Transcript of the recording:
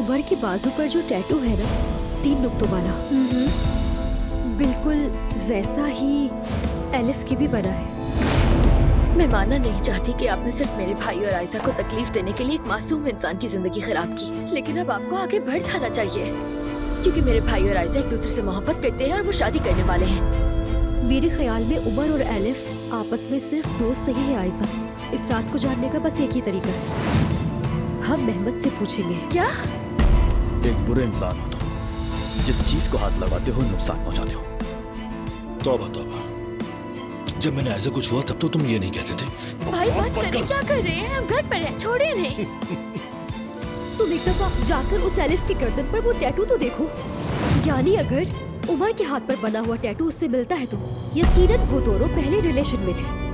उमर के बाजू पर जो टैटू है ना, 3 नुक्तों वाला, बिल्कुल वैसा ही एलिफ की भी बना है। मैं मानना नहीं चाहती कि आपने सिर्फ मेरे भाई और आयशा को तकलीफ देने के लिए एक मासूम इंसान की जिंदगी खराब की, लेकिन अब आपको आगे बढ़ जाना चाहिए, क्योंकि मेरे भाई और आयशा एक दूसरे से मोहब्बत करते हैं और वो शादी करने वाले हैं। मेरे ख्याल में उमर और एलिफ आपस में सिर्फ दोस्त नहीं है आयशा। इस राज को जानने का बस एक ही तरीका है, हम मेहमत से पूछेंगे। क्या? एक बुरे इंसान हो तुम, जिस चीज को हाथ लगाते हो नुकसान पहुंचाते हो। तौबा तौबा, जब मैंने ऐसा कुछ हुआ तब तो तुम ये नहीं कहते थे। भाई बस करें, क्या कर रहे हैं? हम घर पर हैं, छोड़िए नहीं। तुम एक दफा जाकर उस एलिफ की गर्दन पर वो टैटू तो देखो, यानी अगर उमर के हाथ पर बना हुआ टैटू उससे मिलता है तो यकीनन वो दोनों पहले रिलेशन में थे।